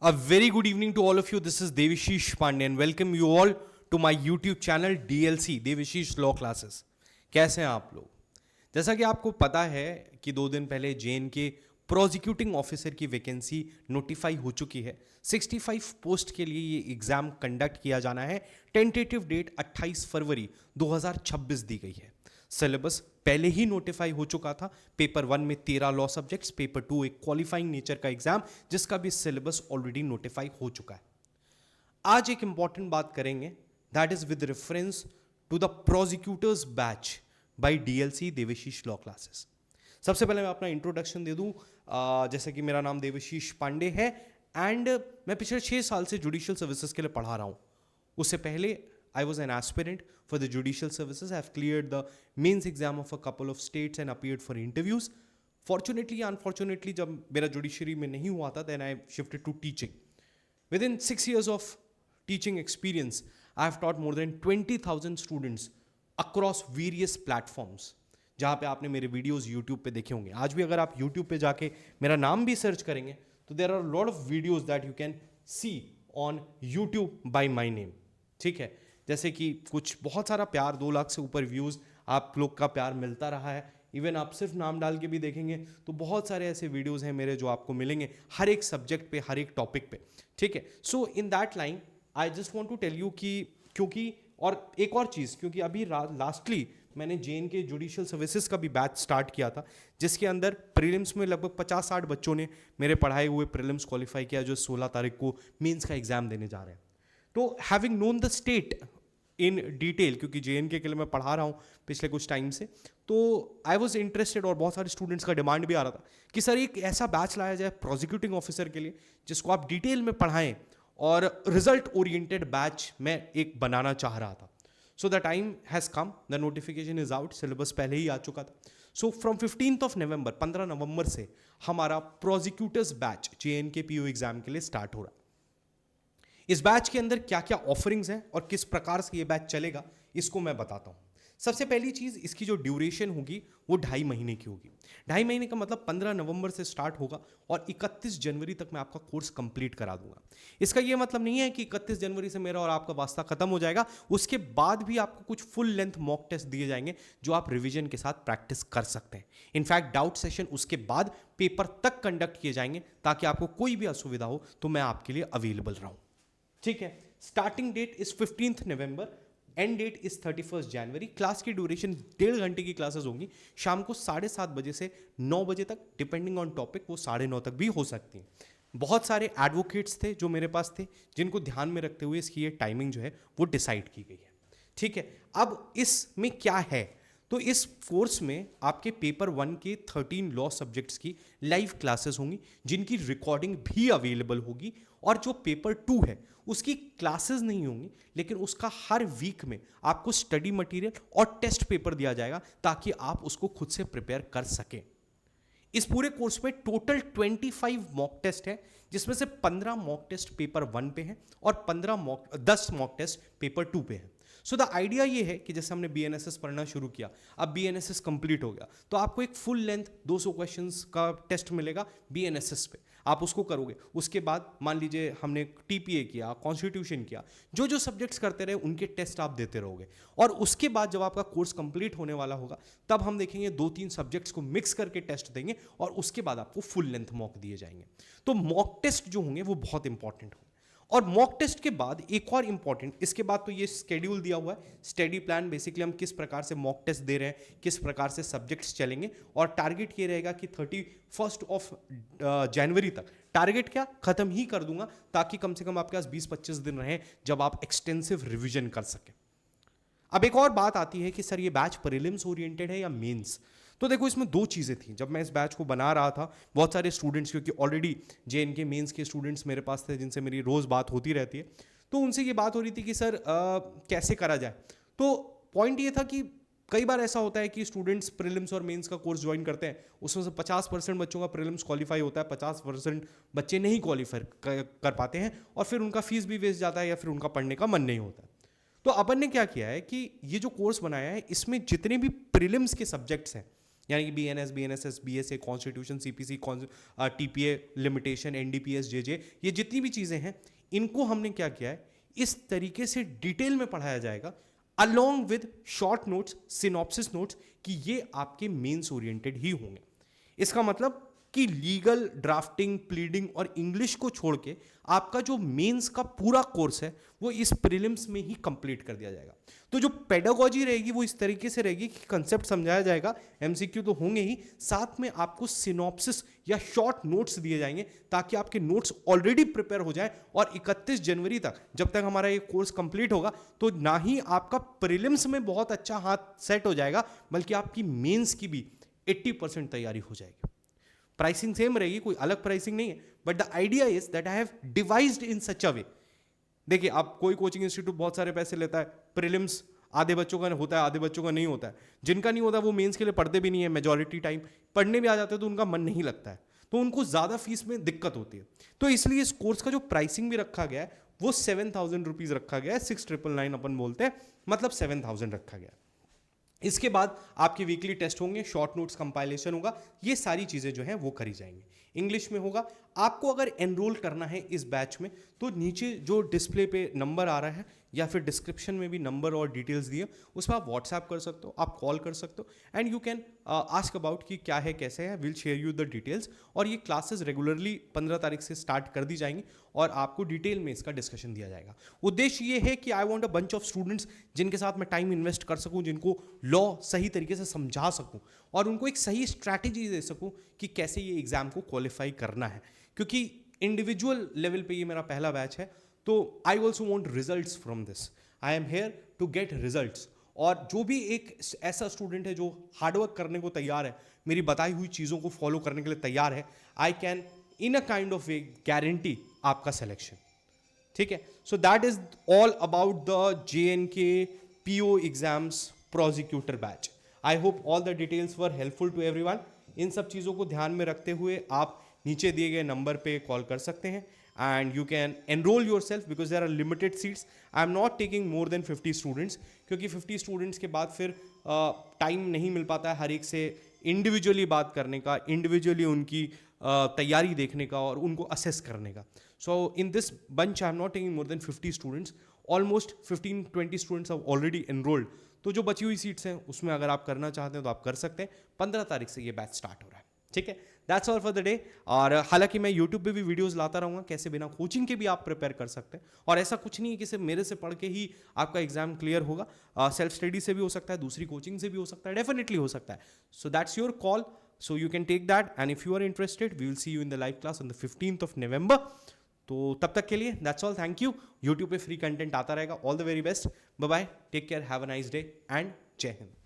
A very good evening to all of you. This is Devishish Pandey and welcome you all to my YouTube channel DLC Devishish Law Classes. कैसे हैं आप लोग? जैसा कि आपको पता है कि 2 दिन पहले जेएन के प्रोसिक्यूटिंग ऑफिसर की वैकेंसी नोटिफाई हो चुकी है। 65 पोस्ट के लिए ये एग्जाम कंडक्ट किया जाना है। टेंटेटिव डेट 28 फरवरी 2026 दी गई है। सिलेबस पहले ही नोटिफाई हो चुका था। पेपर 1 में 13 लॉ सब्जेक्ट्स, पेपर 2 एक क्वालिफाइंग नेचर का एग्जाम जिसका भी सिलेबस ऑलरेडी नोटिफाई हो चुका है। आज एक इंपॉर्टेंट बात करेंगे, that is with reference to the prosecutors batch by DLC Devashish law classes. सबसे पहले मैं अपना इंट्रोडक्शन दे दूं। जैसे कि मेरा नाम देवशीष पांडे है एंड मैं पिछले 6 साल से जुडिशियल सर्विसेज के लिए पढ़ा रहा हूं। उससे पहले I was an aspirant for the judicial services. I have cleared the mains exam of a couple of states and appeared for interviews. Fortunately, unfortunately, जब मेरा judiciary में नहीं हुआ था, then I shifted to teaching. Within 6 years of teaching experience, I have taught more than 20,000 students across various platforms. जहाँ पे आपने मेरे videos YouTube पे देखे होंगे। आज भी अगर आप YouTube पे जाके मेरा नाम भी सर्च करेंगे, तो there are a lot of videos that you can see on YouTube by my name. ठीक है, जैसे कि कुछ बहुत सारा प्यार, 2 लाख से ऊपर व्यूज़ आप लोग का प्यार मिलता रहा है। इवन आप सिर्फ नाम डाल के भी देखेंगे तो बहुत सारे ऐसे वीडियोस हैं मेरे जो आपको मिलेंगे हर एक सब्जेक्ट पे, हर एक टॉपिक पे। ठीक है, so in that line I just want to tell you कि क्योंकि और एक और चीज़, क्योंकि अभी लास्टली मैंने जेएन के जुडिशियल सर्विसेज का भी बैच स्टार्ट किया था, जिसके अंदर प्रीलिम्स में लगभग 50-60 बच्चों ने मेरे पढ़ाए हुए प्रीलिम्स क्वालिफाई किया, जो 16 तारीख को मेंस का एग्जाम देने जा रहे हैं। तो having known the state in detail, क्योंकि जेएनके के लिए मैं पढ़ा रहा हूँ पिछले कुछ टाइम से, तो आई वॉज इंटरेस्टेड और बहुत सारे स्टूडेंट्स का डिमांड भी आ रहा था कि सर एक ऐसा बैच लाया जाए प्रोसिक्यूटिंग ऑफिसर के लिए जिसको आप डिटेल में पढ़ाएं, और रिजल्ट ओरिएंटेड बैच मैं एक बनाना चाह रहा था। So the time has come, the notification is out, syllabus पहले ही आ चुका था। सो फ्रॉम 15 नवंबर 15 नवंबर से हमारा prosecutors batch JNK PO exam के लिए स्टार्ट हो रहा है। इस बैच के अंदर क्या क्या ऑफरिंग्स हैं और किस प्रकार से ये बैच चलेगा, इसको मैं बताता हूं। सबसे पहली चीज, इसकी जो ड्यूरेशन होगी वो 2.5 महीने की होगी। 2.5 महीने का मतलब 15 नवंबर से स्टार्ट होगा और 31 जनवरी तक मैं आपका कोर्स कंप्लीट करा दूंगा। इसका ये मतलब नहीं है कि 31 जनवरी से मेरा और आपका वास्ता खत्म हो जाएगा। उसके बाद भी आपको कुछ फुल लेंथ मॉक टेस्ट दिए जाएंगे जो आप रिविजन के साथ प्रैक्टिस कर सकते हैं। इनफैक्ट डाउट सेशन उसके बाद पेपर तक कंडक्ट किए जाएंगे, ताकि आपको कोई भी असुविधा हो तो मैं आपके लिए अवेलेबल रहूं। ठीक है, starting date is 15 November, and date is 31 January. Class की ड्यूरेशन 1.5 घंटे की क्लासेस होंगी, शाम को 7:30 बजे से 9 बजे तक, डिपेंडिंग ऑन टॉपिक वो 9:30 तक भी हो सकती हैं। बहुत सारे एडवोकेट्स थे जो मेरे पास थे, जिनको ध्यान में रखते हुए इसकी ये टाइमिंग जो है वो डिसाइड की गई है। ठीक है, अब इसमें क्या है, तो इस कोर्स में आपके पेपर 1 के 13 लॉ सब्जेक्ट्स की लाइव क्लासेस होंगी, जिनकी रिकॉर्डिंग भी अवेलेबल होगी, और जो पेपर 2 है उसकी क्लासेस नहीं होंगी, लेकिन उसका हर वीक में आपको स्टडी मटेरियल और टेस्ट पेपर दिया जाएगा, ताकि आप उसको खुद से प्रिपेयर कर सकें। इस पूरे कोर्स में टोटल 25 मॉक टेस्ट है, जिसमें से 15 मॉक टेस्ट पेपर 1 पे हैं और 10 मॉक टेस्ट पेपर 2 पे हैं। सो द आइडिया ये है कि जैसे हमने बीएनएसएस पढ़ना शुरू किया, अब बीएनएसएस कंप्लीट हो गया, तो आपको एक फुल लेंथ 200 क्वेश्चंस का टेस्ट मिलेगा बीएनएसएस पे, आप उसको करोगे। उसके बाद मान लीजिए हमने टीपीए किया, कॉन्स्टिट्यूशन किया, जो जो सब्जेक्ट्स करते रहे उनके टेस्ट आप देते रहोगे, और उसके बाद जब आपका कोर्स कंप्लीट होने वाला होगा तब हम देखेंगे 2-3 सब्जेक्ट्स को मिक्स करके टेस्ट देंगे, और उसके बाद आपको फुल लेंथ मॉक दिए जाएंगे। तो मॉक टेस्ट जो होंगे वो बहुत इंपॉर्टेंट होंगे। और मॉक टेस्ट के बाद एक और इंपॉर्टेंट, इसके बाद तो ये शेड्यूल दिया हुआ है, स्टडी प्लान, बेसिकली हम किस प्रकार से मॉक टेस्ट दे रहे हैं, किस प्रकार से सब्जेक्ट्स चलेंगे, और टारगेट ये रहेगा कि 31 जनवरी तक टारगेट क्या खत्म ही कर दूंगा, ताकि कम से कम आपके पास 20-25 दिन रहे जब आप एक्सटेंसिव रिविजन कर सकें। अब एक और बात आती है कि सर ये बैच प्रीलिम्स ओरिएंटेड है या मेंस। तो देखो, इसमें 2 चीज़ें थी। जब मैं इस बैच को बना रहा था, बहुत सारे स्टूडेंट्स, क्योंकि ऑलरेडी जेएनके मेंस के स्टूडेंट्स मेरे पास थे जिनसे मेरी रोज़ बात होती रहती है, तो उनसे ये बात हो रही थी कि सर कैसे करा जाए। तो पॉइंट ये था कि कई बार ऐसा होता है कि स्टूडेंट्स प्रीलिम्स और मेंस का कोर्स ज्वाइन करते हैं, उसमें से 50% बच्चों का प्रीलिम्स क्वालिफाई होता है, 50% बच्चे नहीं क्वालिफाई कर पाते हैं, और फिर उनका फीस भी वेस्ट जाता है, या फिर उनका पढ़ने का मन नहीं होता। तो अपन ने क्या किया है कि ये जो कोर्स बनाया है, इसमें जितने भी प्रीलिम्स के सब्जेक्ट्स हैं यानी कि BNS, BNSS, BSA, constitution, CPC, TPA, limitation, NDPS, JJ, ये जितनी भी चीज़ें हैं इनको हमने क्या किया है, इस तरीके से डिटेल में पढ़ाया जाएगा along with short notes, synopsis notes, कि ये आपके मेंस ओरिएंटेड ही होंगे। इसका मतलब कि लीगल, ड्राफ्टिंग, प्लीडिंग और इंग्लिश को छोड़ के आपका जो मेंस का पूरा कोर्स है वो इस प्रीलिम्स में ही कंप्लीट कर दिया जाएगा। तो जो पेडागोजी रहेगी वो इस तरीके से रहेगी कि कंसेप्ट समझाया जाएगा, MCQ तो होंगे ही, साथ में आपको सिनॉप्सिस या शॉर्ट नोट्स दिए जाएंगे ताकि आपके नोट्स ऑलरेडी प्रिपेयर हो जाएं और 31 जनवरी तक, जब तक हमारा ये कोर्स कंप्लीट होगा, तो ना ही आपका प्रीलिम्स में बहुत अच्छा हाथ सेट हो जाएगा, बल्कि आपकी मेंस की भी 80% तैयारी हो जाएगी। प्राइसिंग सेम रहेगी, कोई अलग प्राइसिंग नहीं है, but the idea is that I have devised in such a way. देखिए, आप कोई कोचिंग इंस्टीट्यूट बहुत सारे पैसे लेता है, प्रीलिम्स आधे बच्चों का होता है, आधे बच्चों का नहीं होता है। जिनका नहीं होता वो मेंस के लिए पढ़ते भी नहीं है, मेजॉरिटी टाइम पढ़ने भी आ जाते हैं तो उनका मन नहीं लगता है, तो उनको ज़्यादा फीस में दिक्कत होती है। तो इसलिए इस कोर्स का जो प्राइसिंग भी रखा गया है वो 7,000 रुपीज़ रखा गया है, 6,999 अपन बोलते हैं, मतलब 7,000 रखा गया है। इसके बाद आपके वीकली टेस्ट होंगे, शॉर्ट नोट्स कंपाइलेशन होगा, ये सारी चीज़ें जो हैं वो करी जाएंगी, इंग्लिश में होगा। आपको अगर एनरोल करना है इस बैच में तो नीचे जो डिस्प्ले पे नंबर आ रहा है या फिर डिस्क्रिप्शन में भी नंबर और डिटेल्स दिए, उस पर आप व्हाट्सएप कर सकते हो, आप कॉल कर सकते हो, and you can ask about कि क्या है, कैसे है, will share you the details. और ये क्लासेस रेगुलरली 15 तारीख से स्टार्ट कर दी जाएंगी और आपको डिटेल में इसका डिस्कशन दिया जाएगा। उद्देश्य ये है कि I want a bunch of students जिनके साथ मैं टाइम इन्वेस्ट कर सकूँ, जिनको लॉ सही तरीके से समझा सकूँ और उनको एक सही स्ट्रैटेजी दे सकूँ कि कैसे ये एग्ज़ाम को क्वालिफाई करना है। क्योंकि इंडिविजुअल लेवल पे ये मेरा पहला बैच है, तो I also want results from this, I am here to get results. और जो भी एक ऐसा स्टूडेंट है जो हार्डवर्क करने को तैयार है, मेरी बताई हुई चीज़ों को फॉलो करने के लिए तैयार है, I can in a kind of way guarantee आपका सिलेक्शन। ठीक है, so that is all about the JNK PO exams prosecutor batch. I hope all the details were helpful to everyone. इन सब चीज़ों को ध्यान में रखते हुए आप नीचे दिए गए नंबर पे कॉल कर सकते हैं and you can enroll yourself because there are limited seats. I am not taking more than 50 students क्योंकि 50 students के बाद फिर टाइम नहीं मिल पाता है हर एक से इंडिविजुअली बात करने का, इंडिविजुअली उनकी तैयारी देखने का और उनको असेस करने का। So in this bunch I am not taking more than 50 students, almost 15-20 students have already enrolled. तो जो बची हुई सीट्स हैं उसमें अगर आप करना चाहते हैं तो आप कर सकते हैं। 15 तारीख से ये बैच स्टार्ट हो रहा है। ठीक है, that's all for the day. और हालांकि मैं यूट्यूब पे भी वीडियोस लाता रहूँगा कैसे बिना कोचिंग के भी आप प्रिपेयर कर सकते हैं, और ऐसा कुछ नहीं है कि सिर्फ मेरे से पढ़ के ही आपका एग्जाम क्लियर होगा। सेल्फ स्टडी से भी हो सकता है, दूसरी कोचिंग से भी हो सकता है, डेफिनेटली हो सकता है। So that's your call, so you can take that, and if you are interested we will see you in the live class on the 15th of November। तो तब तक के लिए that's all, thank you. YouTube पे free content आता रहेगा। All the very best, bye bye, take care, have a nice day and जय हिंद।